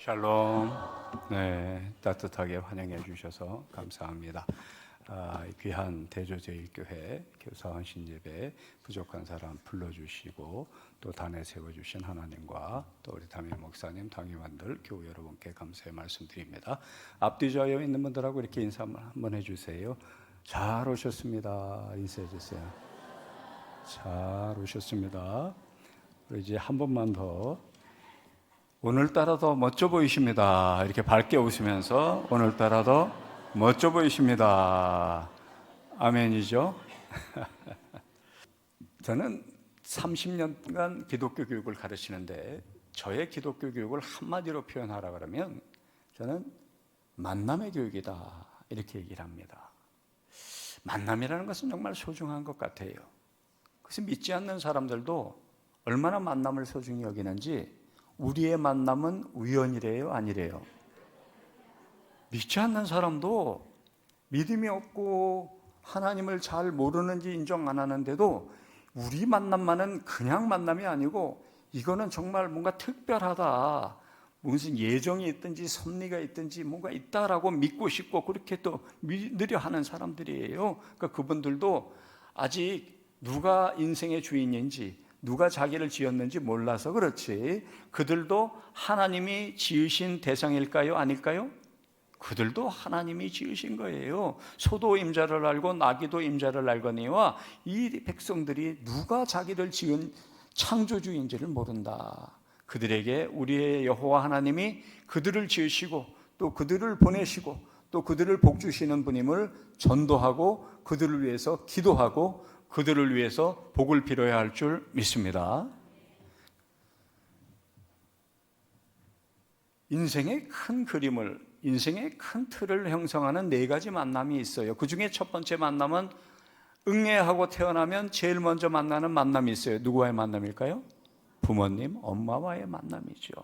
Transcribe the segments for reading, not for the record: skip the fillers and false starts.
샬롬. 네, 따뜻하게 환영해 주셔서 감사합니다. 귀한 대조제일교회 교사원 신예배 부족한 사람 불러주시고 또 단에 세워주신 하나님과 또 우리 담임 목사님, 당임원들, 교우 여러분께 감사의 말씀드립니다. 앞뒤 좌여 있는 분들하고 이렇게 인사 한번 해주세요. 잘 오셨습니다. 인사해 주세요. 잘 오셨습니다. 이제 한 번만 더. 오늘따라 더 멋져 보이십니다. 이렇게 밝게 웃으면서 오늘따라 더 멋져 보이십니다. 아멘이죠? 저는 30년간 기독교 교육을 가르치는데 저의 기독교 교육을 한마디로 표현하라 그러면 저는 만남의 교육이다 이렇게 얘기를 합니다. 만남이라는 것은 정말 소중한 것 같아요. 그래서 믿지 않는 사람들도 얼마나 만남을 소중히 여기는지 우리의 만남은 우연이래요, 아니래요? 믿지 않는 사람도 믿음이 없고 하나님을 잘 모르는지 인정 안 하는데도 우리 만남만은 그냥 만남이 아니고 이거는 정말 뭔가 특별하다, 무슨 예정이 있든지 섭리가 있든지 뭔가 있다라고 믿고 싶고 그렇게 또 믿으려 하는 사람들이에요. 그러니까 그분들도 아직 누가 인생의 주인인지 누가 자기를 지었는지 몰라서 그렇지 그들도 하나님이 지으신 대상일까요? 아닐까요? 그들도 하나님이 지으신 거예요. 소도 임자를 알고 나귀도 임자를 알거니와 이 백성들이 누가 자기를 지은 창조주인지를 모른다. 그들에게 우리의 여호와 하나님이 그들을 지으시고 또 그들을 보내시고 또 그들을 복주시는 분임을 전도하고 그들을 위해서 기도하고 그들을 위해서 복을 빌어야 할 줄 믿습니다. 인생의 큰 그림을, 인생의 큰 틀을 형성하는 4가지 만남이 있어요. 그 중에 첫 번째 만남은 응애하고 태어나면 제일 먼저 만나는 만남이 있어요. 누구와의 만남일까요? 부모님, 엄마와의 만남이죠.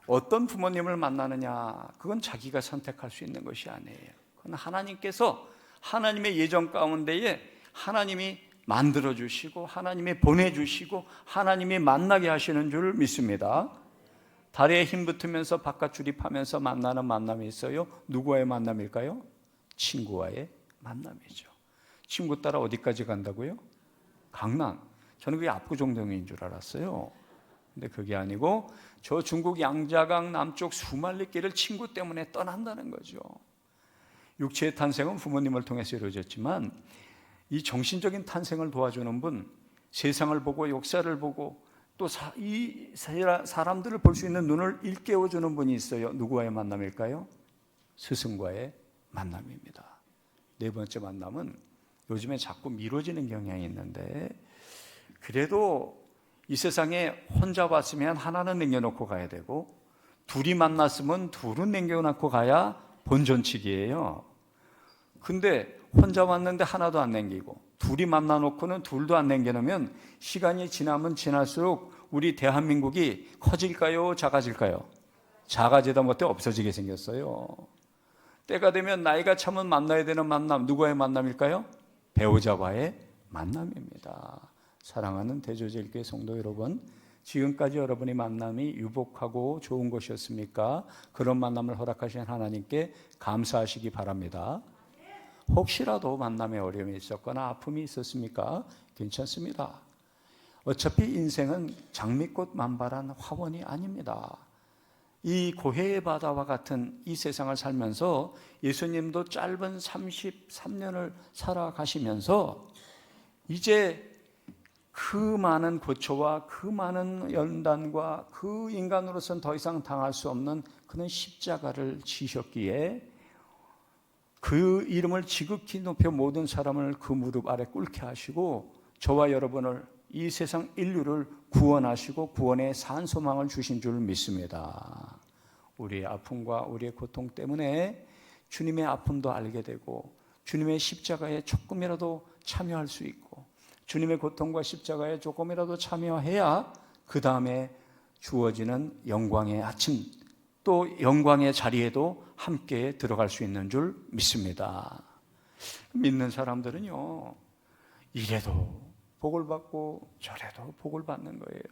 어떤 부모님을 만나느냐, 그건 자기가 선택할 수 있는 것이 아니에요. 그건 하나님께서 하나님의 예정 가운데에 하나님이 만들어주시고 하나님이 보내주시고 하나님이 만나게 하시는 줄 믿습니다. 다리에 힘 붙으면서 바깥 출입하면서 만나는 만남이 있어요. 누구와의 만남일까요? 친구와의 만남이죠. 친구 따라 어디까지 간다고요? 강남. 저는 그게 압구정동인 줄 알았어요. 근데 그게 아니고 저 중국 양자강 남쪽 수말리길을 친구 때문에 떠난다는 거죠. 육체의 탄생은 부모님을 통해서 이루어졌지만 이 정신적인 탄생을 도와주는 분, 세상을 보고 역사를 보고 또 이 사람들을 볼 수 있는 눈을 일깨워주는 분이 있어요. 누구와의 만남일까요? 스승과의 만남입니다. 4번째 만남은 요즘에 자꾸 미뤄지는 경향이 있는데 그래도 이 세상에 혼자 왔으면 하나는 남겨놓고 가야 되고 둘이 만났으면 둘은 남겨놓고 가야 본전치기예요. 근데 혼자 왔는데 하나도 안 남기고 둘이 만나놓고는 둘도 안 남겨놓으면 시간이 지나면 지날수록 우리 대한민국이 커질까요? 작아질까요? 작아지다 못해 없어지게 생겼어요. 때가 되면 나이가 차면 만나야 되는 만남, 누구와의 만남일까요? 배우자와의 만남입니다. 사랑하는 대조제일교회 성도 여러분, 지금까지 여러분의 만남이 유복하고 좋은 것이었습니까? 그런 만남을 허락하신 하나님께 감사하시기 바랍니다. 혹시라도 만남에 어려움이 있었거나 아픔이 있었습니까? 괜찮습니다. 어차피 인생은 장미꽃 만발한 화원이 아닙니다. 이 고해의 바다와 같은 이 세상을 살면서 예수님도 짧은 33년을 살아가시면서 이제 그 많은 고초와 그 많은 연단과 그 인간으로서는 더 이상 당할 수 없는 그런 십자가를 지셨기에 그 이름을 지극히 높여 모든 사람을 그 무릎 아래 꿇게 하시고 저와 여러분을 이 세상 인류를 구원하시고 구원의 산소망을 주신 줄 믿습니다. 우리의 아픔과 우리의 고통 때문에 주님의 아픔도 알게 되고 주님의 십자가에 조금이라도 참여할 수 있고 주님의 고통과 십자가에 조금이라도 참여해야 그 다음에 주어지는 영광의 아침 또 영광의 자리에도 함께 들어갈 수 있는 줄 믿습니다. 믿는 사람들은요, 이래도 복을 받고 저래도 복을 받는 거예요.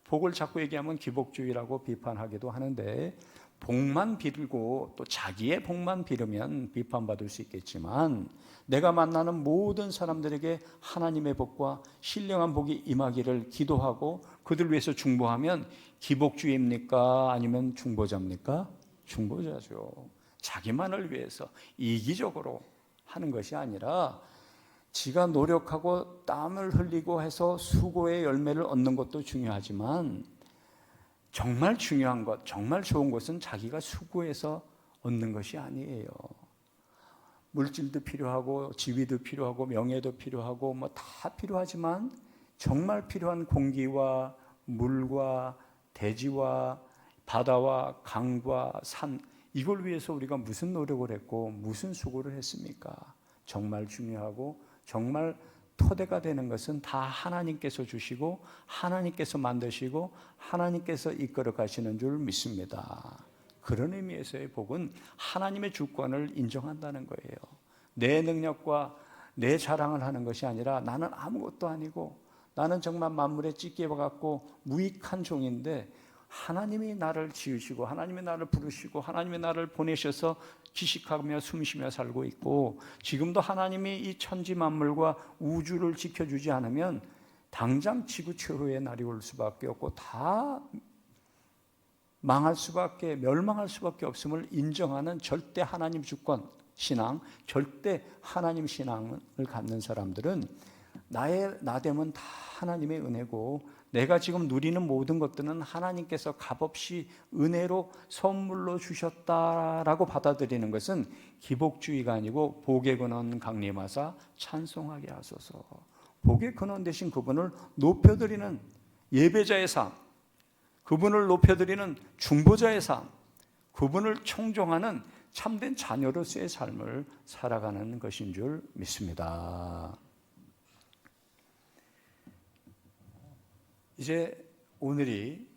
복을 자꾸 얘기하면 기복주의라고 비판하기도 하는데, 복만 빌고 또 자기의 복만 빌으면 비판받을 수 있겠지만, 내가 만나는 모든 사람들에게 하나님의 복과 신령한 복이 임하기를 기도하고 그들 위해서 중보하면 기복주의입니까? 아니면 중보자입니까? 중보자죠. 자기만을 위해서 이기적으로 하는 것이 아니라 지가 노력하고 땀을 흘리고 해서 수고의 열매를 얻는 것도 중요하지만, 정말 중요한 것, 정말 좋은 것은 자기가 수고해서 얻는 것이 아니에요. 물질도 필요하고 지위도 필요하고 명예도 필요하고 뭐 다 필요하지만, 정말 필요한 공기와 물과 대지와 바다와 강과 산, 이걸 위해서 우리가 무슨 노력을 했고 무슨 수고를 했습니까? 정말 중요하고 정말 토대가 되는 것은 다 하나님께서 주시고 하나님께서 만드시고 하나님께서 이끌어 가시는 줄 믿습니다. 그런 의미에서의 복은 하나님의 주권을 인정한다는 거예요. 내 능력과 내 자랑을 하는 것이 아니라, 나는 아무것도 아니고 나는 정말 만물의 찢기와 같고 무익한 종인데, 하나님이 나를 지으시고 하나님이 나를 부르시고 하나님이 나를 보내셔서 지식하며 숨쉬며 살고 있고, 지금도 하나님이 이 천지 만물과 우주를 지켜주지 않으면 당장 지구 최후의 날이 올 수밖에 없고 다 망할 수밖에, 멸망할 수밖에 없음을 인정하는 절대 하나님 주권 신앙, 절대 하나님 신앙을 갖는 사람들은 나의 나됨은 다 하나님의 은혜고, 내가 지금 누리는 모든 것들은 하나님께서 값없이 은혜로 선물로 주셨다라고 받아들이는 것은 기복주의가 아니고, 복의 근원 강림하사 찬송하게 하소서. 복의 근원 되신 그분을 높여드리는 예배자의 삶, 그분을 높여드리는 중보자의 삶, 그분을 청종하는 참된 자녀로서의 삶을 살아가는 것인 줄 믿습니다. 이제 오늘이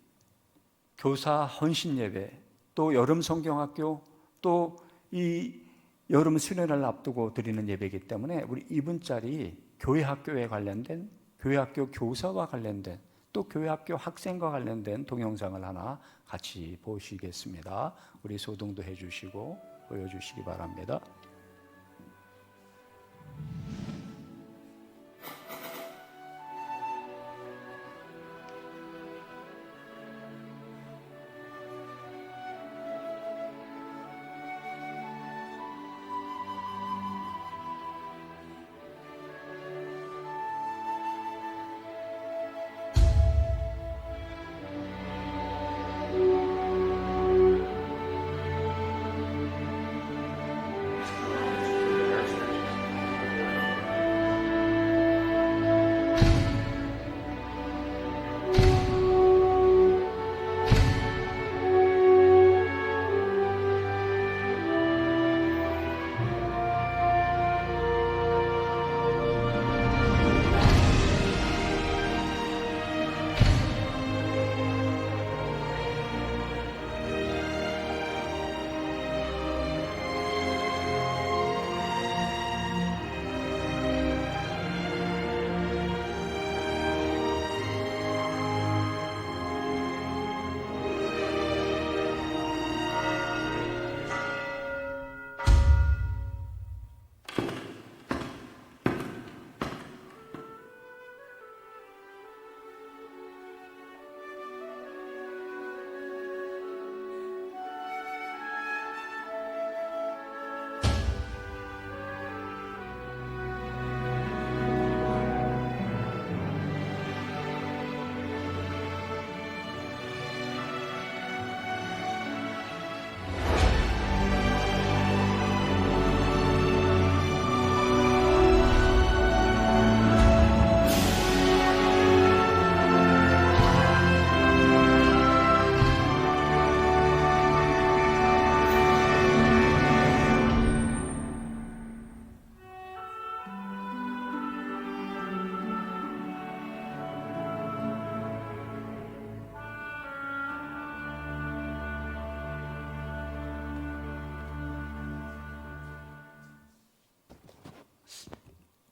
교사 헌신 예배, 또 여름 성경학교, 또 이 여름 수련회를 앞두고 드리는 예배이기 때문에, 우리 이분짜리 교회 학교에 관련된, 교회 학교 교사와 관련된, 또 교회 학교 학생과 관련된 동영상을 하나 같이 보시겠습니다. 우리 소등도 해주시고 보여주시기 바랍니다.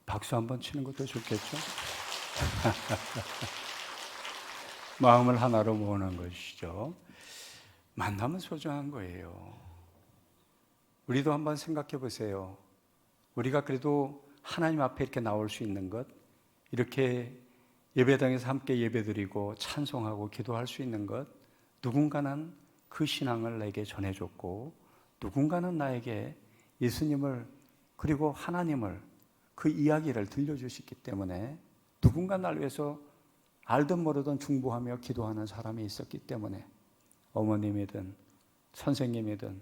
박수 한번 치는 것도 좋겠죠? 마음을 하나로 모으는 것이죠. 만남은 소중한 거예요. 우리도 한번 생각해 보세요. 우리가 그래도 하나님 앞에 이렇게 나올 수 있는 것, 이렇게 예배당에서 함께 예배드리고 찬송하고 기도할 수 있는 것, 누군가는 그 신앙을 내게 전해줬고 누군가는 나에게 예수님을 그리고 하나님을 그 이야기를 들려주셨기 때문에 누군가 날 위해서 알든 모르든 중보하며 기도하는 사람이 있었기 때문에 어머님이든 선생님이든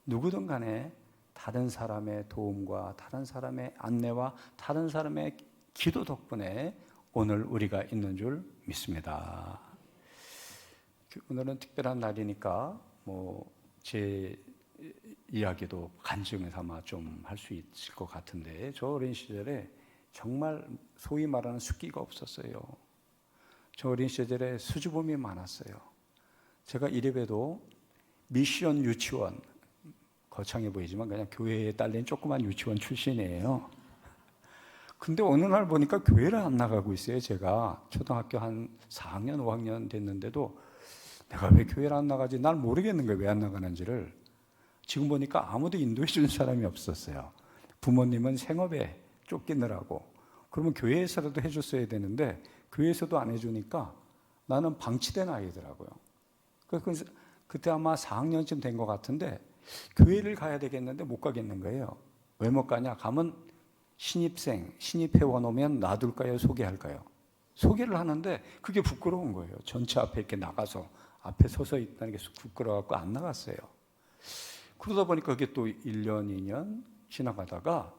누구든 간에 다른 사람의 도움과 다른 사람의 안내와 다른 사람의 기도 덕분에 오늘 우리가 있는 줄 믿습니다. 오늘은 특별한 날이니까 제 이야기도 간증 삼아 좀 할 수 있을 것 같은데, 저 어린 시절에 정말 소위 말하는 숫기가 없었어요. 저 어린 시절에 수줍음이 많았어요. 제가 이래봬도 미션 유치원, 거창해 보이지만 그냥 교회에 딸린 조그만 유치원 출신이에요. 근데 어느 날 보니까 교회를 안 나가고 있어요. 제가 초등학교 한 4학년, 5학년 됐는데도 내가 왜 교회를 안 나가지? 날 모르겠는 거예요. 왜 안 나가는지를. 지금 보니까 아무도 인도해 주는 사람이 없었어요. 부모님은 생업에 쫓기느라고. 그러면 교회에서라도 해줬어야 되는데 교회에서도 안 해주니까 나는 방치된 아이더라고요. 그래서 그때 아마 4학년쯤 된 것 같은데 교회를 가야 되겠는데 못 가겠는 거예요. 왜 못 가냐? 가면 신입생, 신입회원 오면 놔둘까요? 소개할까요? 소개를 하는데 그게 부끄러운 거예요. 전체 앞에 이렇게 나가서 앞에 서서 있다는 게 부끄러워갖고 안 나갔어요. 그러다 보니까 그게 또 1년, 2년 지나가다가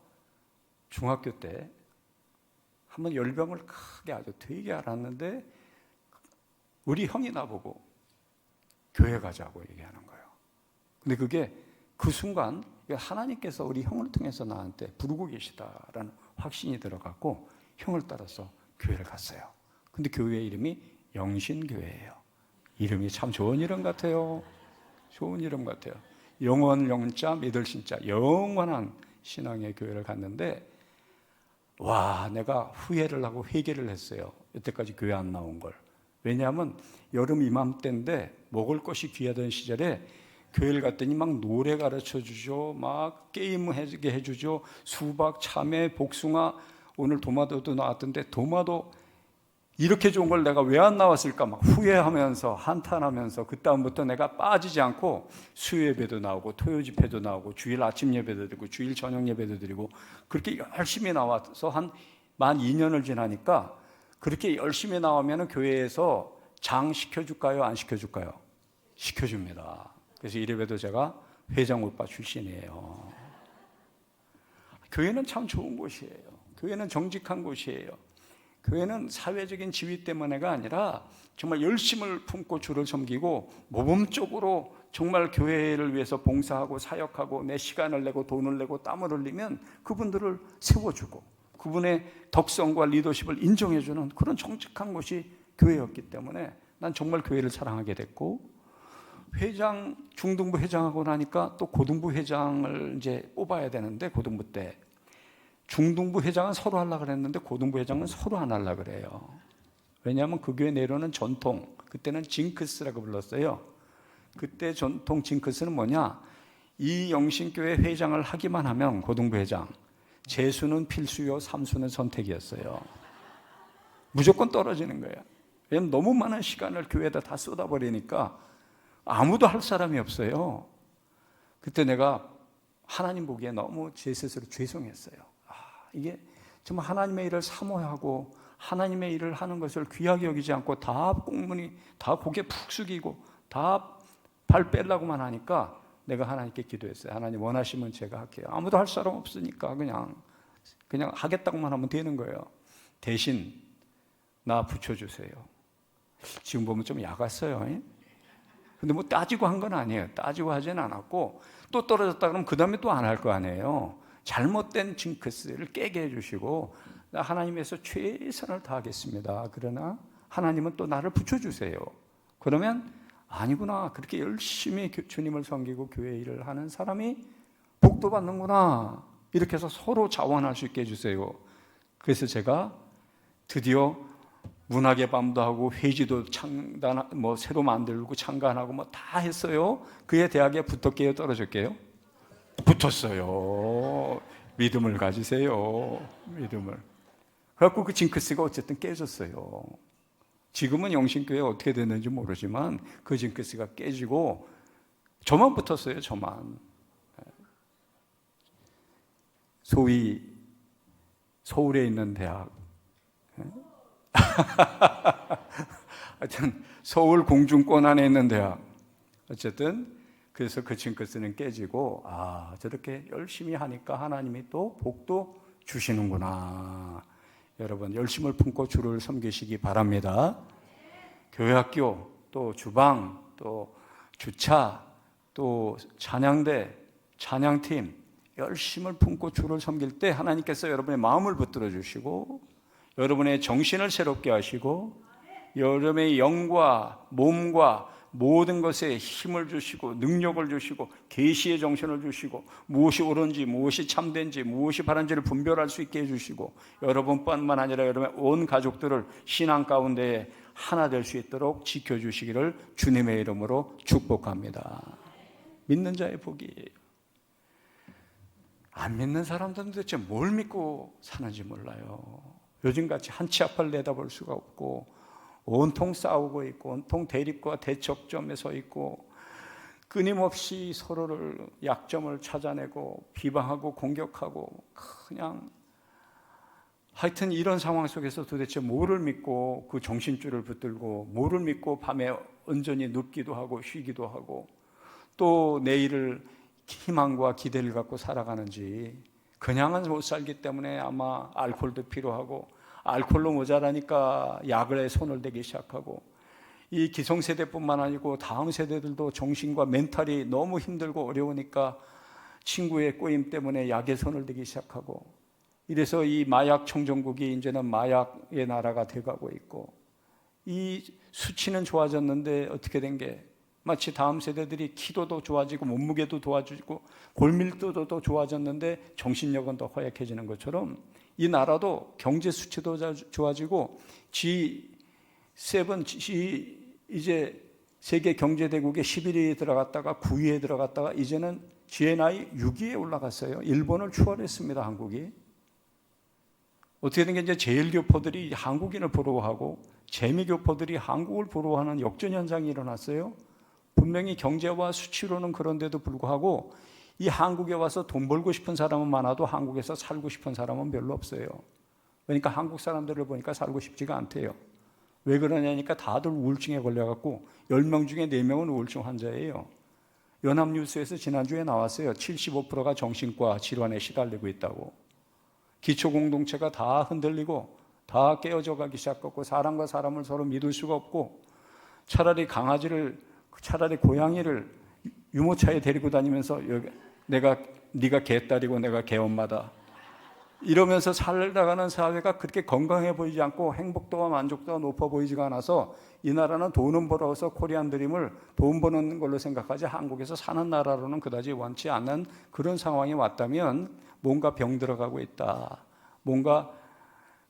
중학교 때 한번 열병을 크게 아주 되게 앓았는데 우리 형이 나보고 교회 가자고 얘기하는 거예요. 근데 그게 그 순간 하나님께서 우리 형을 통해서 나한테 부르고 계시다라는 확신이 들어갔고 형을 따라서 교회를 갔어요. 근데 교회 이름이 영신교회예요. 이름이 참 좋은 이름 같아요. 좋은 이름 같아요. 영원 영자 믿을 신자 영원한 신앙의 교회를 갔는데 와, 내가 후회를 하고 회개를 했어요. 여태까지 교회 안 나온 걸. 왜냐하면 여름 이맘때인데 먹을 것이 귀하던 시절에 교회를 갔더니 막 노래 가르쳐 주죠. 막 게임 하게 해주죠. 수박, 참외, 복숭아, 오늘 도마도도 나왔던데 도마도 이렇게 좋은 걸 내가 왜 안 나왔을까 막 후회하면서 한탄하면서 그 다음부터 내가 빠지지 않고 수요예배도 나오고 토요집회도 나오고 주일 아침 예배도 드리고 주일 저녁 예배도 드리고 그렇게 열심히 나와서 한 만 2년을 지나니까 그렇게 열심히 나오면 교회에서 장 시켜줄까요? 안 시켜줄까요? 시켜줍니다. 그래서 이래봬도 제가 회장 오빠 출신이에요. 교회는 참 좋은 곳이에요. 교회는 정직한 곳이에요. 교회는 사회적인 지위 때문에가 아니라 정말 열심을 품고 주를 섬기고 모범적으로 정말 교회를 위해서 봉사하고 사역하고 내 시간을 내고 돈을 내고 땀을 흘리면 그분들을 세워주고 그분의 덕성과 리더십을 인정해주는 그런 정직한 곳이 교회였기 때문에 난 정말 교회를 사랑하게 됐고, 회장, 중등부 회장하고 나니까 또 고등부 회장을 이제 뽑아야 되는데 고등부 때 중등부 회장은 서로 하려고 그랬는데 고등부 회장은 서로 안 하려고 그래요. 왜냐하면 그 교회 내려오는 전통, 그때는 징크스라고 불렀어요. 그때 전통 징크스는 뭐냐? 이 영신교회 회장을 하기만 하면 고등부 회장, 재수는 필수요, 삼수는 선택이었어요. 무조건 떨어지는 거예요. 왜냐하면 너무 많은 시간을 교회에다 다 쏟아버리니까 아무도 할 사람이 없어요. 그때 내가 하나님 보기에 너무 제 스스로 죄송했어요. 이게 정말 하나님의 일을 사모하고 하나님의 일을 하는 것을 귀하게 여기지 않고 다 꽁무니 다 고개 푹 숙이고 다 발 빼려고만 하니까 내가 하나님께 기도했어요. 하나님 원하시면 제가 할게요. 아무도 할 사람 없으니까 그냥 하겠다고만 하면 되는 거예요. 대신 나 붙여주세요. 지금 보면 좀 야갔어요. 근데 뭐 따지고 한 건 아니에요. 따지고 하진 않았고 또 떨어졌다 그러면 그 다음에 또 안 할 거 아니에요. 잘못된 징크스를 깨게 해주시고 나 하나님에서 최선을 다하겠습니다. 그러나 하나님은 또 나를 붙여주세요. 그러면 아니구나. 그렇게 열심히 주님을 섬기고 교회 일을 하는 사람이 복도 받는구나. 이렇게 해서 서로 자원할 수 있게 해주세요. 그래서 제가 드디어 문학의 밤도 하고 회지도 새로 만들고 창간하고 다 했어요. 그의 대학에 붙었게요, 떨어졌게요? 붙었어요. 믿음을 가지세요. 믿음을. 그래갖고 그 징크스가 어쨌든 깨졌어요. 지금은 영신교회 어떻게 됐는지 모르지만 그 징크스가 깨지고 저만 붙었어요. 저만. 소위 서울에 있는 대학, 하여튼 서울 공중권 안에 있는 대학, 어쨌든 그래서 그 징크스는 깨지고 저렇게 열심히 하니까 하나님이 또 복도 주시는구나. 여러분 열심을 품고 주를 섬기시기 바랍니다. 교회학교, 또 주방, 또 주차, 또 찬양대, 찬양팀 열심을 품고 주를 섬길 때 하나님께서 여러분의 마음을 붙들어 주시고 여러분의 정신을 새롭게 하시고 여러분의 영과 몸과 모든 것에 힘을 주시고 능력을 주시고 계시의 정신을 주시고 무엇이 옳은지 무엇이 참된지 무엇이 바른지를 분별할 수 있게 해주시고 여러분뿐만 아니라 여러분의 온 가족들을 신앙 가운데 하나 될 수 있도록 지켜주시기를 주님의 이름으로 축복합니다. 믿는 자의 복이에요. 안 믿는 사람들은 도대체 뭘 믿고 사는지 몰라요. 요즘같이 한 치 앞을 내다볼 수가 없고 온통 싸우고 있고 온통 대립과 대척점에 서 있고 끊임없이 서로를 약점을 찾아내고 비방하고 공격하고 그냥 하여튼 이런 상황 속에서 도대체 뭐를 믿고 그 정신줄을 붙들고 뭐를 믿고 밤에 온전히 눕기도 하고 쉬기도 하고 또 내일을 희망과 기대를 갖고 살아가는지 그냥은 못 살기 때문에 아마 알코올도 필요하고 알코올로 모자라니까 약에 손을 대기 시작하고 이 기성세대뿐만 아니고 다음 세대들도 정신과 멘탈이 너무 힘들고 어려우니까 친구의 꼬임 때문에 약에 손을 대기 시작하고 이래서 이 마약 청정국이 이제는 마약의 나라가 돼가고 있고 이 수치는 좋아졌는데 어떻게 된 게 마치 다음 세대들이 키도도 좋아지고 몸무게도 좋아지고 골밀도도 더 좋아졌는데 정신력은 더 허약해지는 것처럼 이 나라도 경제 수치도 좋아지고 G7 이제 세계 경제 대국에 11위에 들어갔다가 9위에 들어갔다가 이제는 GNI 6위에 올라갔어요. 일본을 추월했습니다. 한국이. 어떻게 된 게 이제 제일교포들이 한국인을 부러워하고 재미교포들이 한국을 부러워하는 역전현상이 일어났어요. 분명히 경제와 수치로는 그런데도 불구하고 이 한국에 와서 돈 벌고 싶은 사람은 많아도 한국에서 살고 싶은 사람은 별로 없어요. 그러니까 한국 사람들을 보니까 살고 싶지가 않대요. 왜 그러냐니까 다들 우울증에 걸려갖고 10명 중에 4명은 우울증 환자예요. 연합뉴스에서 지난주에 나왔어요. 75%가 정신과 질환에 시달리고 있다고. 기초공동체가 다 흔들리고 다 깨어져 가기 시작하고 사람과 사람을 서로 믿을 수가 없고 차라리 고양이를 유모차에 데리고 다니면서 네가 개딸이고 내가 개엄마다 이러면서 살다가는 사회가 그렇게 건강해 보이지 않고 행복도와 만족도가 높아 보이지가 않아서 이 나라는 돈은 벌어서 코리안 드림을 돈 버는 걸로 생각하지 한국에서 사는 나라로는 그다지 원치 않는 그런 상황이 왔다면 뭔가 병 들어가고 있다. 뭔가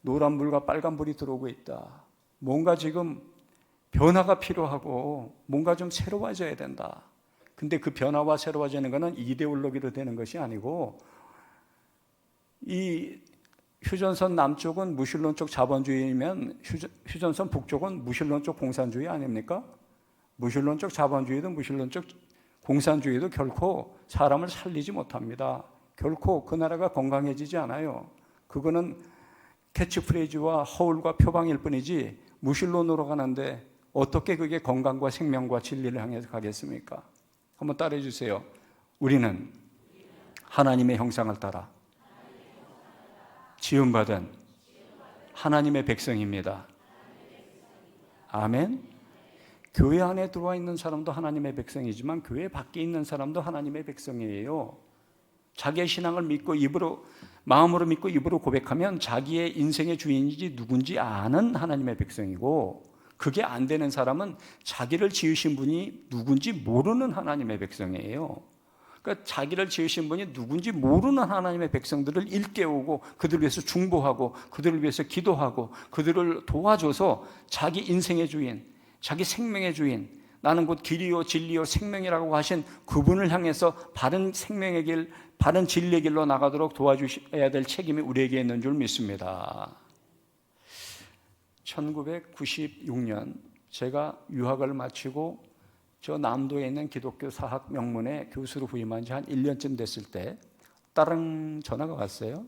노란불과 빨간불이 들어오고 있다. 뭔가 지금 변화가 필요하고 뭔가 좀 새로워져야 된다. 근데 그 변화와 새로워지는 것은 이데올로기로 되는 것이 아니고 이 휴전선 남쪽은 무신론적 자본주의면 휴전선 북쪽은 무신론적 공산주의 아닙니까? 무신론적 자본주의도 무신론적 공산주의도 결코 사람을 살리지 못합니다. 결코 그 나라가 건강해지지 않아요. 그거는 캐치프레이즈와 허울과 표방일 뿐이지 무신론으로 가는데 어떻게 그게 건강과 생명과 진리를 향해서 가겠습니까? 한번 따라해 주세요. 우리는 하나님의 형상을 따라 지음받은 하나님의 백성입니다. 아멘. 교회 안에 들어와 있는 사람도 하나님의 백성이지만 교회 밖에 있는 사람도 하나님의 백성이에요. 자기의 신앙을 믿고 마음으로 믿고 입으로 고백하면 자기의 인생의 주인이지 누군지 아는 하나님의 백성이고 그게 안 되는 사람은 자기를 지으신 분이 누군지 모르는 하나님의 백성이에요. 그러니까 자기를 지으신 분이 누군지 모르는 하나님의 백성들을 일깨우고 그들을 위해서 중보하고 그들을 위해서 기도하고 그들을 도와줘서 자기 인생의 주인, 자기 생명의 주인, 나는 곧 길이요 진리요 생명이라고 하신 그분을 향해서 바른 생명의 길, 바른 진리의 길로 나가도록 도와주셔야 될 책임이 우리에게 있는 줄 믿습니다. 1996년 제가 유학을 마치고 저 남도에 있는 기독교 사학 명문의 교수로 부임한 지 한 1년쯤 됐을 때 따릉 전화가 왔어요.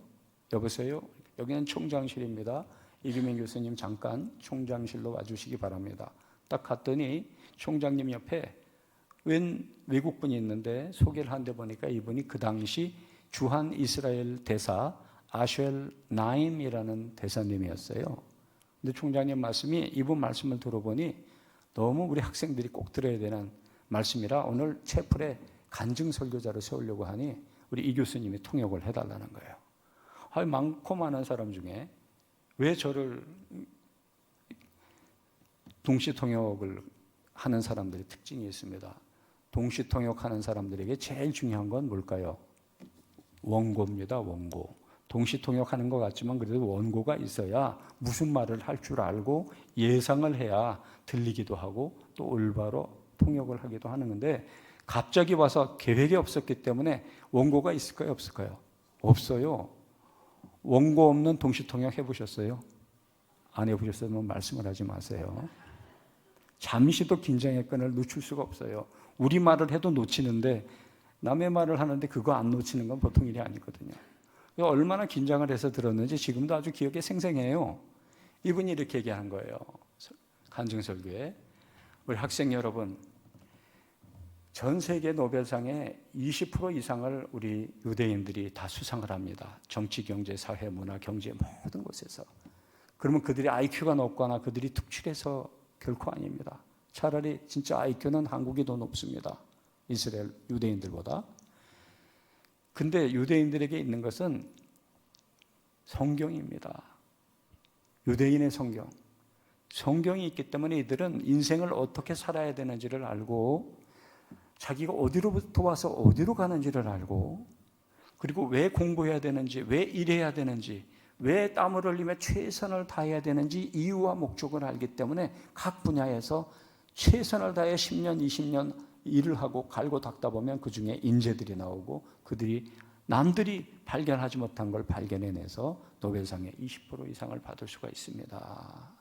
여보세요? 여기는 총장실입니다. 이규민 교수님 잠깐 총장실로 와주시기 바랍니다. 딱 갔더니 총장님 옆에 웬 외국분이 있는데 소개를 한데 보니까 이분이 그 당시 주한 이스라엘 대사 아쉘 나임이라는 대사님이었어요. 근데 총장님 말씀이, 이분 말씀을 들어보니 너무 우리 학생들이 꼭 들어야 되는 말씀이라 오늘 채플에 간증 설교자를 세우려고 하니 우리 이 교수님이 통역을 해달라는 거예요. 많고 많은 사람 중에 왜 저를 동시 통역을 하는 사람들의 특징이 있습니다. 동시 통역하는 사람들에게 제일 중요한 건 뭘까요? 원고입니다. 원고. 동시 통역하는 것 같지만 그래도 원고가 있어야 무슨 말을 할 줄 알고 예상을 해야 들리기도 하고 또 올바로 통역을 하기도 하는 건데, 갑자기 와서 계획이 없었기 때문에 원고가 있을까요? 없을까요? 없어요. 원고 없는 동시 통역 해보셨어요? 안 해보셨으면 말씀을 하지 마세요. 잠시도 긴장의 끈을 놓칠 수가 없어요. 우리 말을 해도 놓치는데 남의 말을 하는데 그거 안 놓치는 건 보통 일이 아니거든요. 얼마나 긴장을 해서 들었는지 지금도 아주 기억에 생생해요. 이분이 이렇게 얘기한 거예요. 간증설교에. 우리 학생 여러분, 전 세계 노벨상의 20% 이상을 우리 유대인들이 다 수상을 합니다. 정치, 경제, 사회, 문화, 경제 모든 곳에서. 그러면 그들이 IQ가 높거나 그들이 특출해서 결코 아닙니다. 차라리 진짜 IQ는 한국이 더 높습니다. 이스라엘 유대인들보다. 근데 유대인들에게 있는 것은 성경입니다. 유대인의 성경. 성경이 있기 때문에 이들은 인생을 어떻게 살아야 되는지를 알고 자기가 어디로부터 와서 어디로 가는지를 알고, 그리고 왜 공부해야 되는지, 왜 일해야 되는지, 왜 땀을 흘리며 최선을 다해야 되는지 이유와 목적을 알기 때문에 각 분야에서 최선을 다해 10년, 20년 일을 하고 갈고 닦다 보면 그 중에 인재들이 나오고 그들이 남들이 발견하지 못한 걸 발견해내서 노벨상의 20% 이상을 받을 수가 있습니다.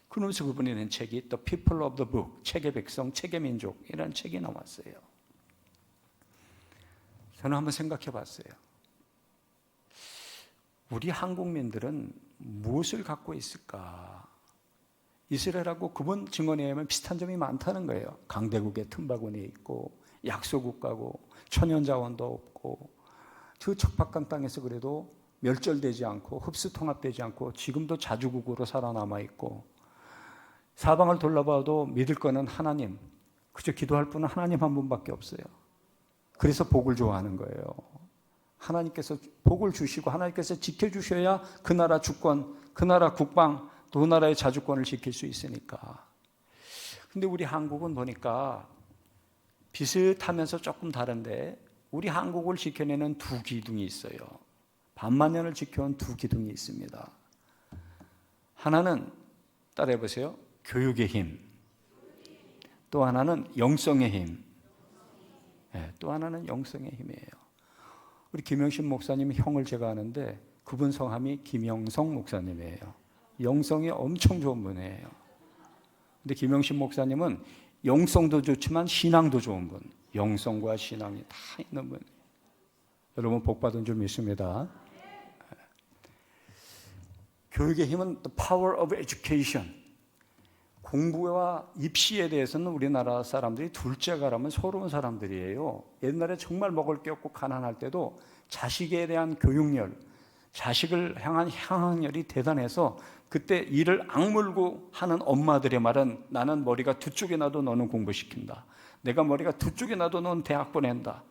그러면서 그분이 낸 책이 The People of the Book, 책의 백성, 책의 민족이라는 책이 나왔어요. 저는 한번 생각해 봤어요. 우리 한국민들은 무엇을 갖고 있을까? 이스라엘하고 그분 증언에 의하면 비슷한 점이 많다는 거예요. 강대국의 틈바구니에 있고 약소국가고 천연자원도 없고 저 척박한 땅에서 그래도 멸절되지 않고 흡수통합되지 않고 지금도 자주국으로 살아남아 있고, 사방을 둘러봐도 믿을 거는 하나님, 그저 기도할 분은 하나님 한 분밖에 없어요. 그래서 복을 좋아하는 거예요. 하나님께서 복을 주시고 하나님께서 지켜주셔야 그 나라 주권, 그 나라 국방, 또 그 나라의 자주권을 지킬 수 있으니까. 근데 우리 한국은 보니까 비슷하면서 조금 다른데, 우리 한국을 지켜내는 두 기둥이 있어요. 반만년을 지켜온 두 기둥이 있습니다. 하나는 따라해 보세요. 교육의 힘. 또 하나는 영성의 힘. 네, 또 하나는 영성의 힘이에요. 우리 김영신 목사님 형을 제가 아는데 그분 성함이 김영성 목사님이에요. 영성이 엄청 좋은 분이에요. 근데 김영신 목사님은 영성도 좋지만 신앙도 좋은 분. 영성과 신앙이 다 있는 분. 여러분 복 받은 줄 믿습니다. 교육의 힘은 the power of education. 공부와 입시에 대해서는 우리나라 사람들이 둘째가라면 서러운 사람들이에요. 옛날에 정말 먹을 게 없고 가난할 때도 자식에 대한 교육열, 자식을 향한 향학열이 대단해서 그때 이를 악물고 하는 엄마들의 말은, 나는 머리가 두 쪽이 나도 너는 공부시킨다. 내가 머리가 두 쪽이 나도 너는 대학 보낸다.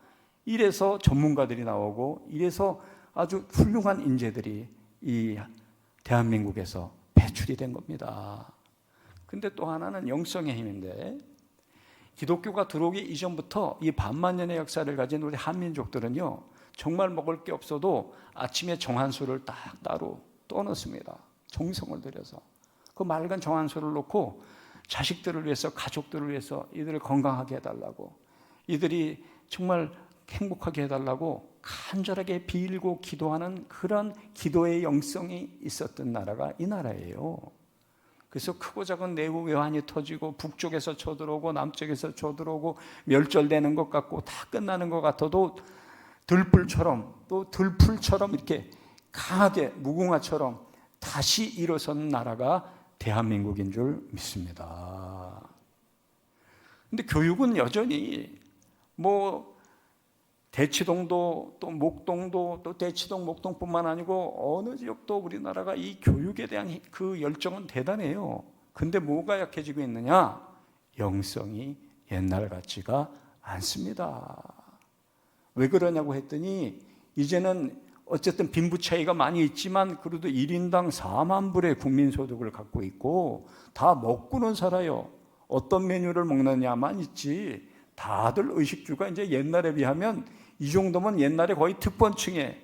이래서 전문가들이 나오고 이래서 아주 훌륭한 인재들이 이 대한민국에서 배출이 된 겁니다. 근데 또 하나는 영성의 힘인데, 기독교가 들어오기 이전부터 이 반만년의 역사를 가진 우리 한민족들은요, 정말 먹을 게 없어도 아침에 정한수를 딱 따로 떠넣습니다. 정성을 들여서. 그 맑은 정한수를 놓고 자식들을 위해서, 가족들을 위해서 이들을 건강하게 해달라고, 이들이 정말 행복하게 해달라고 간절하게 빌고 기도하는 그런 기도의 영성이 있었던 나라가 이 나라예요. 그래서 크고 작은 내부 외환이 터지고 북쪽에서 쳐들어오고 남쪽에서 쳐들어오고 멸절되는 것 같고 다 끝나는 것 같아도 들불처럼, 또 들풀처럼 이렇게 강하게 무궁화처럼 다시 일어선 나라가 대한민국인 줄 믿습니다. 근데 교육은 여전히 대치동도 또 목동도 또 대치동 목동뿐만 아니고 어느 지역도 우리나라가 이 교육에 대한 그 열정은 대단해요. 근데 뭐가 약해지고 있느냐? 영성이 옛날 같지가 않습니다. 왜 그러냐고 했더니 이제는 어쨌든 빈부 차이가 많이 있지만 그래도 1인당 4만 불의 국민소득을 갖고 있고 다 먹고는 살아요. 어떤 메뉴를 먹느냐만 있지 다들 의식주가 이제 옛날에 비하면 이 정도면 옛날에 거의 특권층에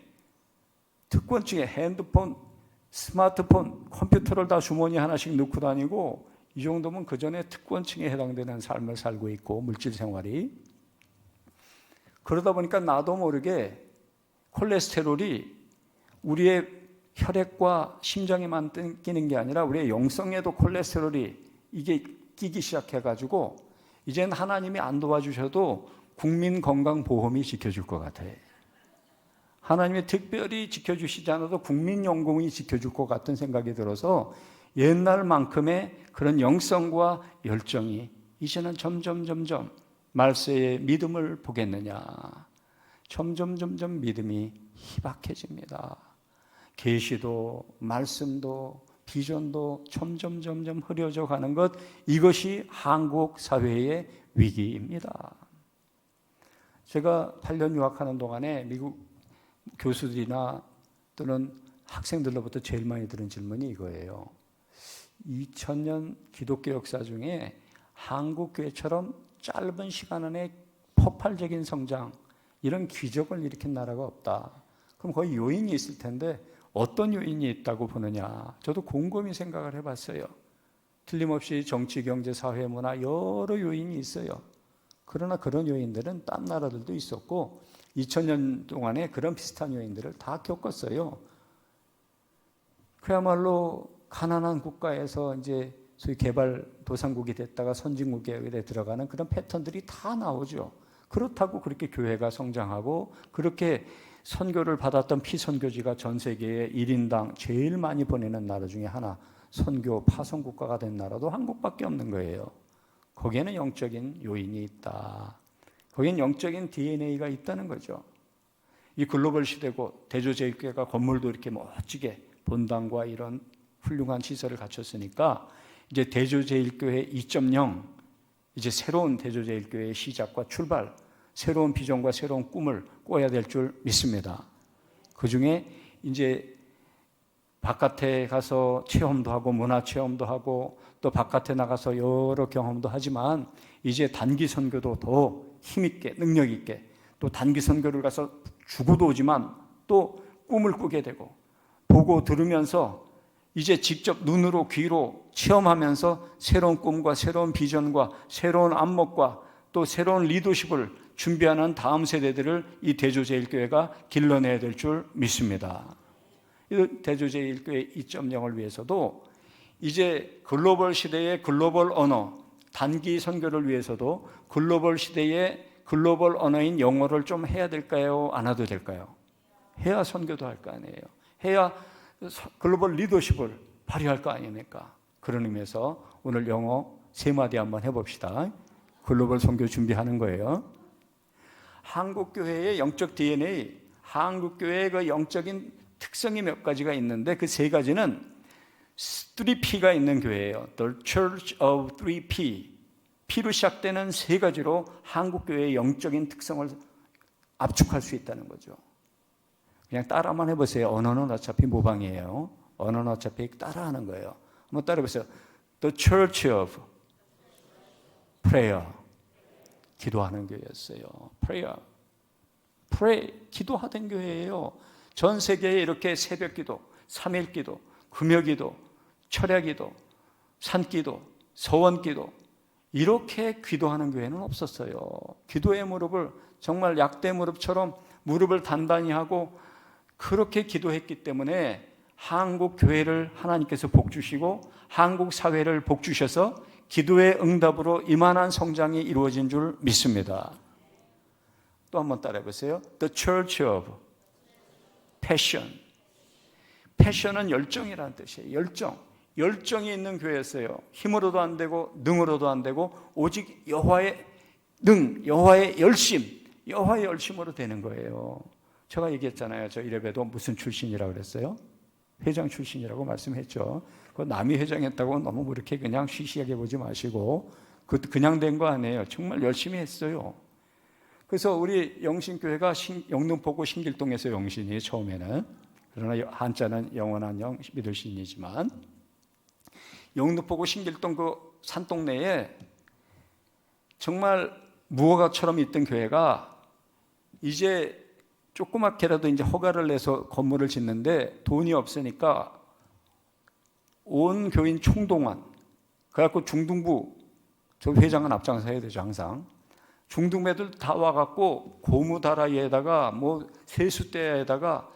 핸드폰, 스마트폰, 컴퓨터를 다 주머니 하나씩 넣고 다니고 이 정도면 그 전에 특권층에 해당되는 삶을 살고 있고 물질 생활이 그러다 보니까 나도 모르게 콜레스테롤이 우리의 혈액과 심장에만 끼는 게 아니라 우리의 영성에도 콜레스테롤이 이게 끼기 시작해가지고 이제는 하나님이 안 도와주셔도 국민건강보험이 지켜줄 것 같아요. 하나님이 특별히 지켜주시지 않아도 국민연금이 지켜줄 것 같은 생각이 들어서 옛날만큼의 그런 영성과 열정이 이제는 점점 말세의 믿음을 보겠느냐. 점점 믿음이 희박해집니다. 계시도 말씀도 비전도 점점 흐려져 가는 것, 이것이 한국 사회의 위기입니다. 제가 8년 유학하는 동안에 미국 교수들이나 또는 학생들로부터 제일 많이 들은 질문이 이거예요. 2000년 기독교 역사 중에 한국 교회처럼 짧은 시간 안에 폭발적인 성장, 이런 기적을 일으킨 나라가 없다. 그럼 거의 요인이 있을 텐데 어떤 요인이 있다고 보느냐. 저도 곰곰이 생각을 해봤어요. 틀림없이 정치, 경제, 사회, 문화 여러 요인이 있어요. 그러나 그런 요인들은 딴 나라들도 있었고 2000년 동안에 그런 비슷한 요인들을 다 겪었어요. 그야말로 가난한 국가에서 이제 소위 개발도상국이 됐다가 선진국에 들어가는 그런 패턴들이 다 나오죠. 그렇다고 그렇게 교회가 성장하고 그렇게 선교를 받았던 피선교지가 전 세계에 1인당 제일 많이 보내는 나라 중에 하나, 선교 파송국가가 된 나라도 한국밖에 없는 거예요. 거기에는 영적인 요인이 있다. 거기엔 영적인 DNA가 있다는 거죠. 이 글로벌 시대고 대조제일교회가 건물도 이렇게 멋지게 본당과 이런 훌륭한 시설을 갖췄으니까 이제 대조제일교회 2.0, 이제 새로운 대조제일교회의 시작과 출발, 새로운 비전과 새로운 꿈을 꿔야 될 줄 믿습니다. 그 중에 이제 바깥에 가서 체험도 하고 문화 체험도 하고 또 바깥에 나가서 여러 경험도 하지만 이제 단기 선교도 더 힘있게 능력있게 또 단기 선교를 가서 죽어도 오지만 또 꿈을 꾸게 되고 보고 들으면서 이제 직접 눈으로 귀로 체험하면서 새로운 꿈과 새로운 비전과 새로운 안목과 또 새로운 리더십을 준비하는 다음 세대들을 이 대조제일교회가 길러내야 될 줄 믿습니다. 이 대조제일교회 2.0을 위해서도 이제 글로벌 시대의 글로벌 언어, 단기 선교를 위해서도 글로벌 시대의 글로벌 언어인 영어를 좀 해야 될까요? 안 해도 될까요? 해야 선교도 할 거 아니에요. 해야 글로벌 리더십을 발휘할 거 아닙니까? 그런 의미에서 오늘 영어 3마디 한번 해봅시다. 글로벌 선교 준비하는 거예요. 한국교회의 영적 DNA, 한국교회의 그 영적인 특성이 몇 가지가 있는데 그 3가지는 3P가 있는 교회예요. The Church of 3P. P로 시작되는 3가지로 한국교회의 영적인 특성을 압축할 수 있다는 거죠. 그냥 따라만 해보세요. 언어는 어차피 모방이에요. 언어는 어차피 따라하는 거예요. 한번 따라해보세요. The Church of Prayer. 기도하는 교회였어요. Pray, 기도하던 교회예요. 전 세계에 이렇게 새벽 기도, 3일 기도, 금요 기도, 철야 기도, 산 기도, 서원 기도, 이렇게 기도하는 교회는 없었어요. 기도의 무릎을 정말 약대 무릎처럼 무릎을 단단히 하고 그렇게 기도했기 때문에 한국 교회를 하나님께서 복 주시고 한국 사회를 복 주셔서 기도의 응답으로 이만한 성장이 이루어진 줄 믿습니다. 또 한번 따라해 보세요. The Church of Passion. 패션은 열정이라는 뜻이에요. 열정이 있는 교회였어요. 힘으로도 안 되고 능으로도 안 되고 오직 여호와의 능, 여호와의 열심으로 되는 거예요. 제가 얘기했잖아요. 저 이래봬도 무슨 출신이라고 그랬어요? 회장 출신이라고 말씀했죠. 그 남이 회장했다고 너무 그렇게 그냥 시시하게 보지 마시고 그것도 그냥 된 거 아니에요. 정말 열심히 했어요. 그래서 우리 영신교회가 영등포구 신길동에서 영신이 처음에는, 그러나 한자는 영원한 영 믿을 신이지만 영등포구 신길동 그 산동네에 정말 무허가처럼 있던 교회가 이제 조그맣게라도 이제 허가를 내서 건물을 짓는데 돈이 없으니까 온 교인 총동원, 그래갖고 중등부, 저 회장은 앞장서 해야 되죠 항상. 중등배들 다 와갖고 고무다라이에다가 뭐 세숫대에다가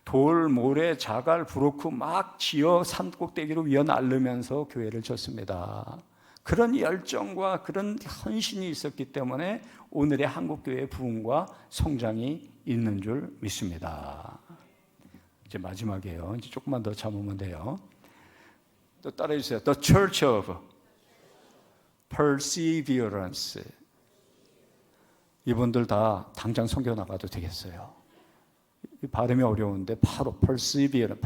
돌, 모래, 자갈, 브로크 막 지어 산꼭대기로 위어 날르면서 교회를 졌습니다. 그런 열정과 그런 헌신이 있었기 때문에 오늘의 한국교회의 부흥과 성장이 있는 줄 믿습니다. 이제 마지막이에요. 이제 조금만 더 참으면 돼요. 또 따라해 주세요. The Church of Perseverance. 이분들 다 당장 선교 나가도 되겠어요. 발음이 어려운데 바로 persevere,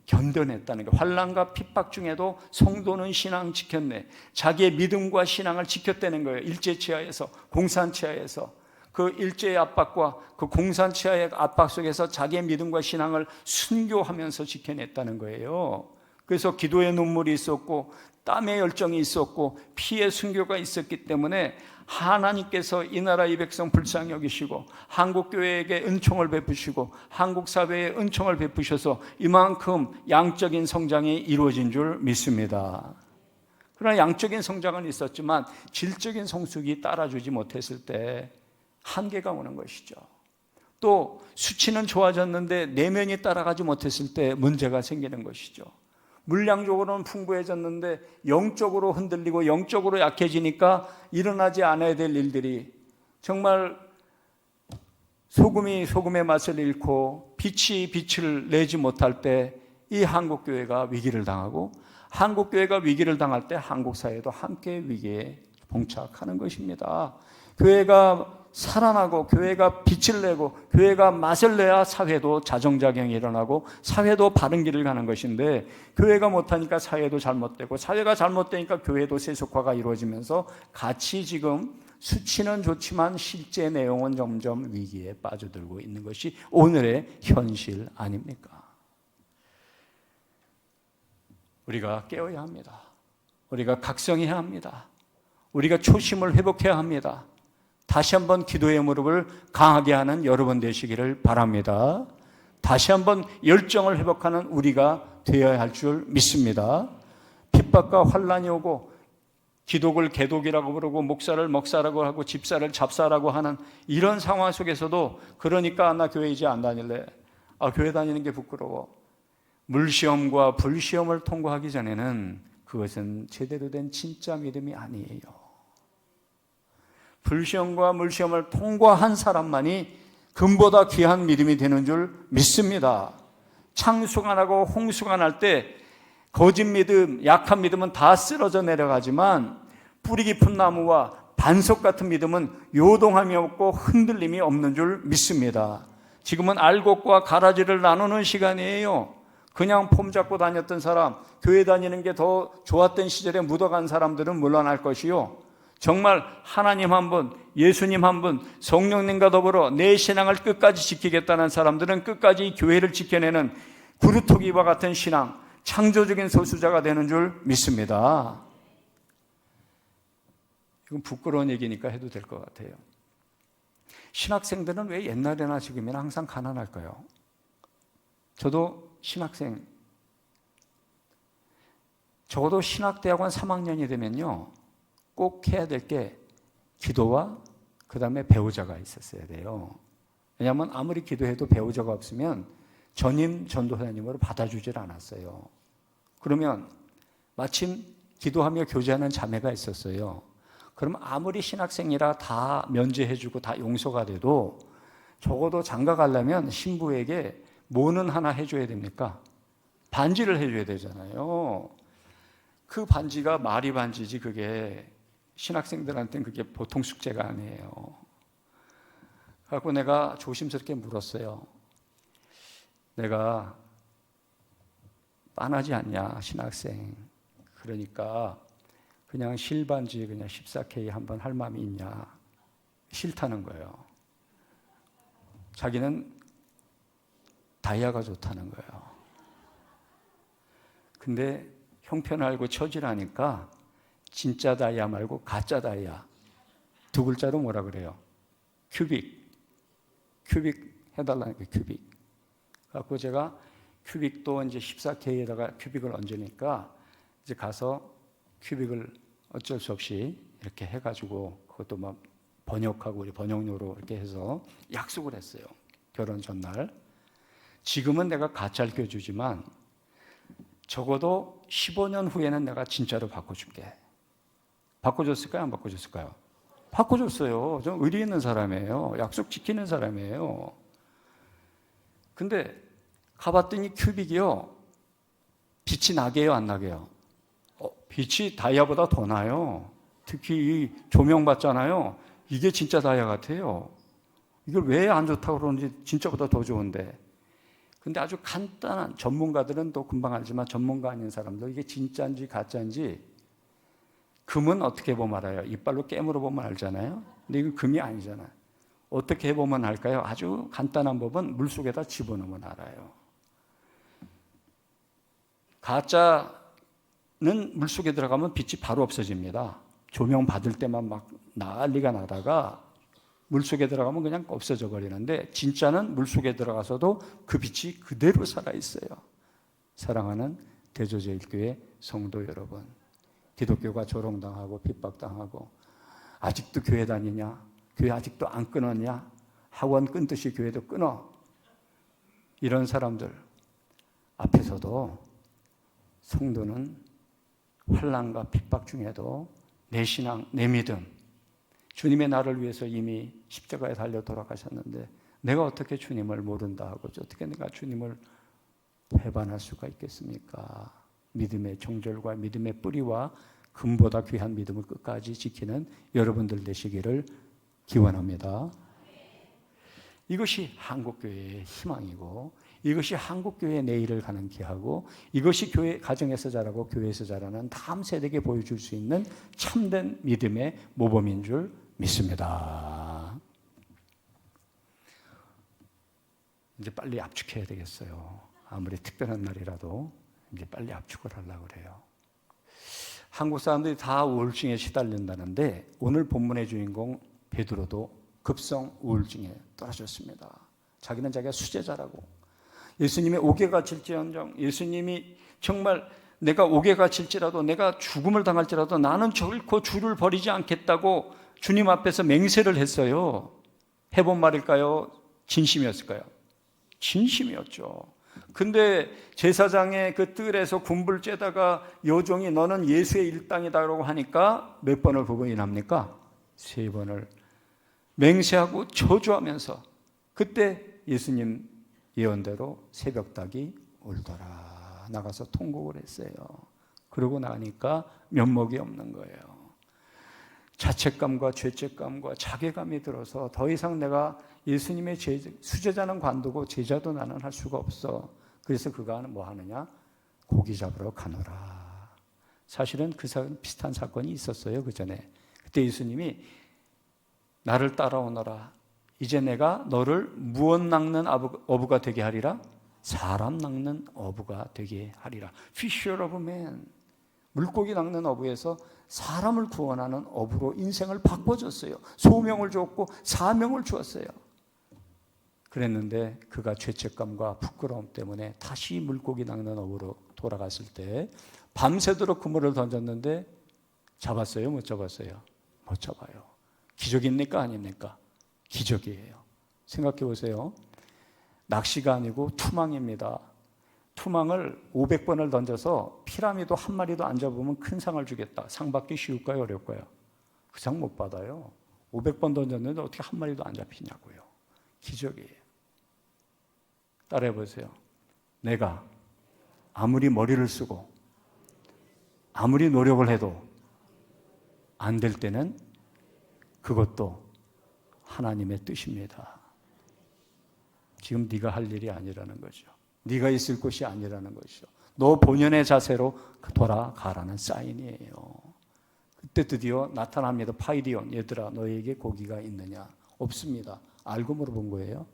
견뎌냈다는 거. 환난과 핍박 중에도 성도는 신앙 지켰네. 자기의 믿음과 신앙을 지켰다는 거예요. 일제치하에서, 공산치하에서. 그 일제의 압박과 그 공산치하의 압박 속에서 자기의 믿음과 신앙을 순교하면서 지켜냈다는 거예요. 그래서 기도의 눈물이 있었고 땀의 열정이 있었고 피의 순교가 있었기 때문에 하나님께서 이 나라 이 백성 불쌍히 여기시고 한국교회에게 은총을 베푸시고 한국사회에 은총을 베푸셔서 이만큼 양적인 성장이 이루어진 줄 믿습니다. 그러나 양적인 성장은 있었지만 질적인 성숙이 따라주지 못했을 때 한계가 오는 것이죠. 또 수치는 좋아졌는데 내면이 따라가지 못했을 때 문제가 생기는 것이죠. 물량적으로는 풍부해졌는데 영적으로 흔들리고 영적으로 약해지니까 일어나지 않아야 될 일들이, 정말 소금이 소금의 맛을 잃고 빛이 빛을 내지 못할 때 이 한국교회가 위기를 당하고, 한국교회가 위기를 당할 때 한국사회도 함께 위기에 봉착하는 것입니다. 교회가 살아나고 교회가 빛을 내고 교회가 맛을 내야 사회도 자정작용이 일어나고 사회도 바른 길을 가는 것인데, 교회가 못하니까 사회도 잘못되고 사회가 잘못되니까 교회도 세속화가 이루어지면서 같이 지금 수치는 좋지만 실제 내용은 점점 위기에 빠져들고 있는 것이 오늘의 현실 아닙니까? 우리가 깨어야 합니다. 우리가 각성해야 합니다. 우리가 초심을 회복해야 합니다. 다시 한번 기도의 무릎을 강하게 하는 여러분 되시기를 바랍니다. 다시 한번 열정을 회복하는 우리가 되어야 할 줄 믿습니다. 핍박과 환난이 오고 기독을 개독이라고 부르고 목사를 먹사라고 하고 집사를 잡사라고 하는 이런 상황 속에서도, 그러니까 나 교회 이제 안 다닐래, 교회 다니는 게 부끄러워, 물시험과 불시험을 통과하기 전에는 그것은 제대로 된 진짜 믿음이 아니에요. 불시험과 물시험을 통과한 사람만이 금보다 귀한 믿음이 되는 줄 믿습니다. 창수가 나고 홍수가 날 때 거짓 믿음, 약한 믿음은 다 쓰러져 내려가지만 뿌리 깊은 나무와 반석 같은 믿음은 요동함이 없고 흔들림이 없는 줄 믿습니다. 지금은 알곡과 가라지를 나누는 시간이에요. 그냥 폼 잡고 다녔던 사람, 교회 다니는 게 더 좋았던 시절에 묻어간 사람들은 물러날 것이요, 정말 하나님 한 분, 예수님 한 분, 성령님과 더불어 내 신앙을 끝까지 지키겠다는 사람들은 끝까지 교회를 지켜내는 구루토기와 같은 신앙, 창조적인 소수자가 되는 줄 믿습니다. 이건 부끄러운 얘기니까 해도 될 것 같아요. 신학생들은 왜 옛날이나 지금이나 항상 가난할까요? 저도 신학생, 적어도 신학대학원 3학년이 되면요, 꼭 해야 될 게 기도와 그 다음에 배우자가 있었어야 돼요. 왜냐하면 아무리 기도해도 배우자가 없으면 전임 전도사님으로 받아주질 않았어요. 그러면 마침 기도하며 교제하는 자매가 있었어요. 그러면 아무리 신학생이라 다 면제해주고 다 용서가 돼도 적어도 장가 가려면 신부에게 뭐는 하나 해줘야 됩니까? 반지를 해줘야 되잖아요. 그 반지가 마리 반지지 그게 신학생들한테는 그게 보통 숙제가 아니에요. 그래서 내가 조심스럽게 물었어요. 내가 빤하지 않냐 신학생. 그러니까 그냥 실반지 그냥 14K 한번 할 마음이 있냐. 싫다는 거예요. 자기는 다이아가 좋다는 거예요. 근데 형편 알고 처지라니까 진짜 다이아 말고 가짜 다이아 두 글자로 뭐라 그래요? 큐빅 해달라는 거예요. 큐빅. 그래서 제가 큐빅도 이제 14K에다가 큐빅을 얹으니까 이제 가서 큐빅을 어쩔 수 없이 이렇게 해가지고 그것도 막 번역하고 우리 번역료로 이렇게 해서 약속을 했어요. 결혼 전날. 지금은 내가 가짜를 껴주지만 적어도 15년 후에는 내가 진짜로 바꿔줄게. 바꿔줬을까요? 안 바꿔줬을까요? 바꿔줬어요. 좀 의리 있는 사람이에요. 약속 지키는 사람이에요. 근데 가봤더니 큐빅이요. 빛이 나게요, 안 나게요? 빛이 다이아보다 더 나요. 특히 이 조명 받잖아요. 이게 진짜 다이아 같아요. 이걸 왜 안 좋다고 그러는지 진짜보다 더 좋은데. 근데 아주 간단한 전문가들은 또 금방 알지만 전문가 아닌 사람들 이게 진짜인지 가짜인지 금은 어떻게 보면 알아요? 이빨로 깨물어 보면 알잖아요. 근데 이건 금이 아니잖아요. 어떻게 해보면 알까요? 아주 간단한 법은 물속에다 집어넣으면 알아요. 가짜는 물속에 들어가면 빛이 바로 없어집니다. 조명 받을 때만 막 난리가 나다가 물속에 들어가면 그냥 없어져 버리는데 진짜는 물속에 들어가서도 그 빛이 그대로 살아있어요. 사랑하는 대조제일교회 성도 여러분, 기독교가 조롱당하고 핍박당하고 아직도 교회 다니냐? 교회 아직도 안 끊었냐? 학원 끊듯이 교회도 끊어. 이런 사람들 앞에서도 성도는 환난과 핍박 중에도 내 신앙, 내 믿음, 주님의 나를 위해서 이미 십자가에 달려 돌아가셨는데 내가 어떻게 주님을 모른다 하고 어떻게 내가 주님을 배반할 수가 있겠습니까? 믿음의 정절과 믿음의 뿌리와 금보다 귀한 믿음을 끝까지 지키는 여러분들 되시기를 기원합니다. 이것이 한국교회의 희망이고 이것이 한국교회의 내일을 가는 길하고 이것이 교회 가정에서 자라고 교회에서 자라는 다음 세대에게 보여줄 수 있는 참된 믿음의 모범인 줄 믿습니다. 이제 빨리 압축해야 되겠어요. 아무리 특별한 날이라도 이제 빨리 압축을 하려고 그래요. 한국 사람들이 다 우울증에 시달린다는데 오늘 본문의 주인공 베드로도 급성 우울증에 떨어졌습니다. 자기는 자기가 수제자라고. 예수님이 옥에가 질지언정, 예수님이 정말 내가 옥에가 질지라도 내가 죽음을 당할지라도 나는 결코 주를 버리지 않겠다고 주님 앞에서 맹세를 했어요. 해본 말일까요? 진심이었을까요? 진심이었죠. 근데 제사장의 그 뜰에서 군불 쬐다가 여종이 너는 예수의 일당이다라고 하니까 몇 번을 부인합니까? 3번을 맹세하고 저주하면서 그때 예수님 예언대로 새벽닭이 울더라 나가서 통곡을 했어요. 그러고 나니까 면목이 없는 거예요. 자책감과 죄책감과 자괴감이 들어서 더 이상 내가 예수님의 수제자는 관두고 제자도 나는 할 수가 없어. 그래서 그가 뭐 하느냐? 고기 잡으러 가노라. 사실은 비슷한 사건이 있었어요. 그 전에. 그때 예수님이 나를 따라오너라. 이제 내가 너를 무엇 낚는 어부가 되게 하리라? 사람 낚는 어부가 되게 하리라. Fisher of men. 물고기 낚는 어부에서 사람을 구원하는 업으로 인생을 바꿔줬어요. 소명을 줬고 사명을 주었어요. 그랬는데 그가 죄책감과 부끄러움 때문에 다시 물고기 낚는 업으로 돌아갔을 때 밤새도록 그물을 던졌는데 잡았어요? 못 잡았어요? 못 잡아요. 기적입니까? 아닙니까? 기적이에요. 생각해 보세요. 낚시가 아니고 투망입니다. 투망을 500번을 던져서 피라미드 한 마리도 안 잡으면 큰 상을 주겠다. 상 받기 쉬울까요? 어려울까요? 그 상 못 받아요. 500번 던졌는데 어떻게 한 마리도 안 잡히냐고요. 기적이에요. 따라해 보세요. 내가 아무리 머리를 쓰고 아무리 노력을 해도 안 될 때는 그것도 하나님의 뜻입니다. 지금 네가 할 일이 아니라는 거죠. 네가 있을 곳이 아니라는 것이죠. 너 본연의 자세로 돌아가라는 사인이에요. 그때 드디어 나타납니다. 파이디온, 얘들아 너에게 고기가 있느냐? 없습니다. 알고 물어본 거예요.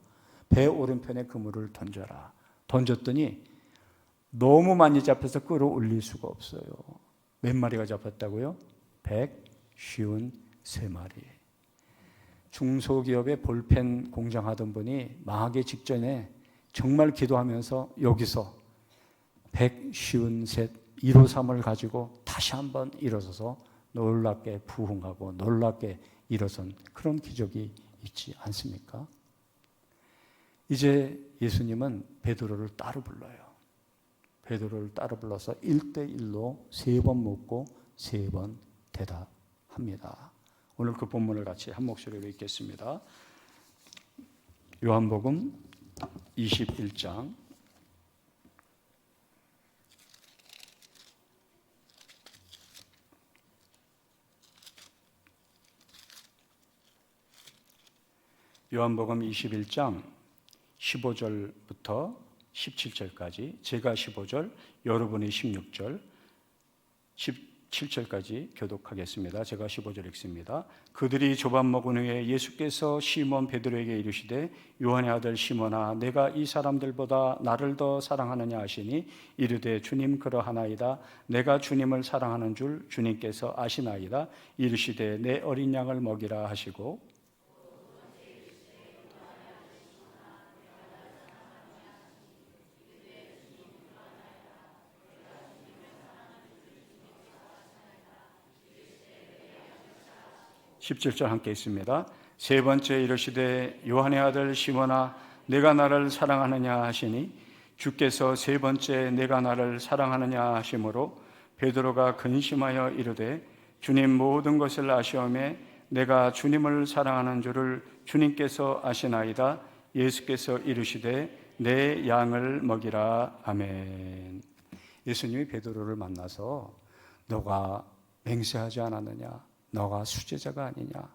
배 오른편에 그물을 던져라. 던졌더니 너무 많이 잡혀서 끌어올릴 수가 없어요. 몇 마리가 잡혔다고요? 153마리. 중소기업의 볼펜 공장 하던 분이 망하기 직전에 정말 기도하면서 여기서 153, 153을 가지고 다시 한번 일어서서 놀랍게 부흥하고 놀랍게 일어선 그런 기적이 있지 않습니까? 이제 예수님은 베드로를 따로 불러요. 베드로를 따로 불러서 1대1로 3번 묻고 3번 대답합니다. 오늘 그 본문을 같이 한 목소리로 읽겠습니다. 요한복음 21장 15절부터 17절까지, 제가 15절, 여러분이 16절, 17절까지 교독하겠습니다. 제가 15절 읽습니다. 그들이 조밥 먹은 후에 예수께서 시몬 베드로에게 이르시되 요한의 아들 시몬아 내가 이 사람들보다 나를 더 사랑하느냐 하시니 이르되 주님 그러하나이다. 내가 주님을 사랑하는 줄 주님께서 아시나이다. 이르시되 내 어린 양을 먹이라 하시고 17절 함께 있습니다. 세 번째 이르시되 요한의 아들 시몬아 내가 나를 사랑하느냐 하시니 주께서 세 번째 내가 나를 사랑하느냐 하심으로 베드로가 근심하여 이르되 주님 모든 것을 아시오매 내가 주님을 사랑하는 줄을 주님께서 아시나이다. 예수께서 이르시되 내 양을 먹이라. 아멘. 예수님이 베드로를 만나서 너가 맹세하지 않았느냐? 너가 수제자가 아니냐?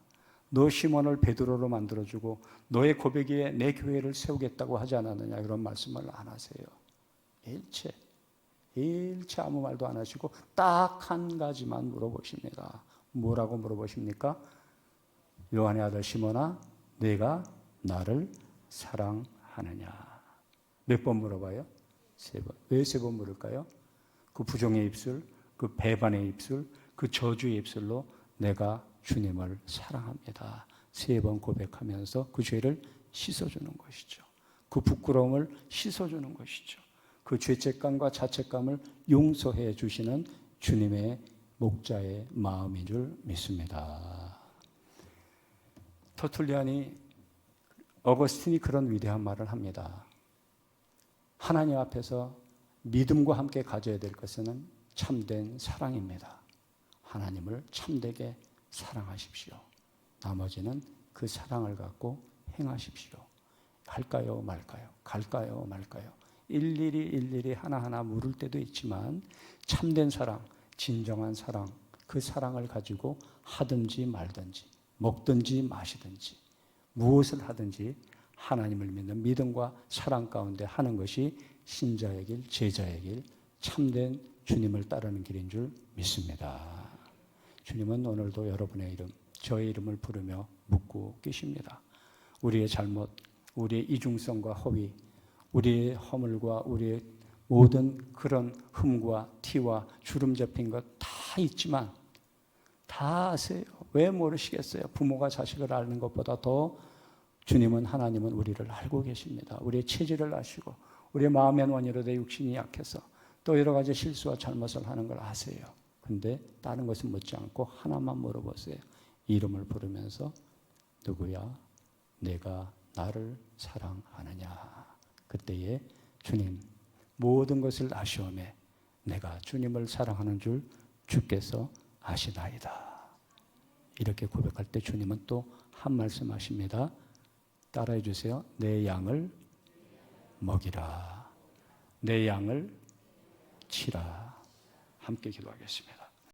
너 시몬을 베드로로 만들어주고 너의 고백 위에 내 교회를 세우겠다고 하지 않았느냐? 이런 말씀을 안 하세요. 일체 아무 말도 안 하시고 딱 한 가지만 물어보십니다. 뭐라고 물어보십니까? 요한의 아들 시몬아 내가 나를 사랑하느냐? 몇 번 물어봐요? 3번. 왜 3번 물을까요? 그 부정의 입술, 그 배반의 입술, 그 저주의 입술로 내가 주님을 사랑합니다. 3번 고백하면서 그 죄를 씻어주는 것이죠. 그 부끄러움을 씻어주는 것이죠. 그 죄책감과 자책감을 용서해 주시는 주님의 목자의 마음인 줄 믿습니다. 터툴리안이 어거스틴이 그런 위대한 말을 합니다. 하나님 앞에서 믿음과 함께 가져야 될 것은 참된 사랑입니다. 하나님을 참되게 사랑하십시오. 나머지는 그 사랑을 갖고 행하십시오. 할까요 말까요? 갈까요 말까요? 일일이 하나하나 물을 때도 있지만 참된 사랑, 진정한 사랑, 그 사랑을 가지고 하든지 말든지 먹든지 마시든지 무엇을 하든지 하나님을 믿는 믿음과 사랑 가운데 하는 것이 신자의 길, 제자의 길, 참된 주님을 따르는 길인 줄 믿습니다. 주님은 오늘도 여러분의 이름, 저의 이름을 부르며 묻고 계십니다. 우리의 잘못, 우리의 이중성과 허위, 우리의 허물과 우리의 모든 그런 흠과 티와 주름 잡힌 것 다 있지만 다 아세요. 왜 모르시겠어요? 부모가 자식을 아는 것보다 더 주님은, 하나님은 우리를 알고 계십니다. 우리의 체질을 아시고 우리의 마음의 원인으로 내 육신이 약해서 또 여러 가지 실수와 잘못을 하는 걸 아세요. 근데 다른 것은 묻지 않고 하나만 물어보세요. 이름을 부르면서 누구야? 내가 나를 사랑하느냐? 그때에 주님 모든 것을 아시오매 내가 주님을 사랑하는 줄 주께서 아시나이다. 이렇게 고백할 때 주님은 또 한 말씀 하십니다. 따라해 주세요. 내 양을 먹이라. 내 양을 치라. 함께 기도하겠습니다.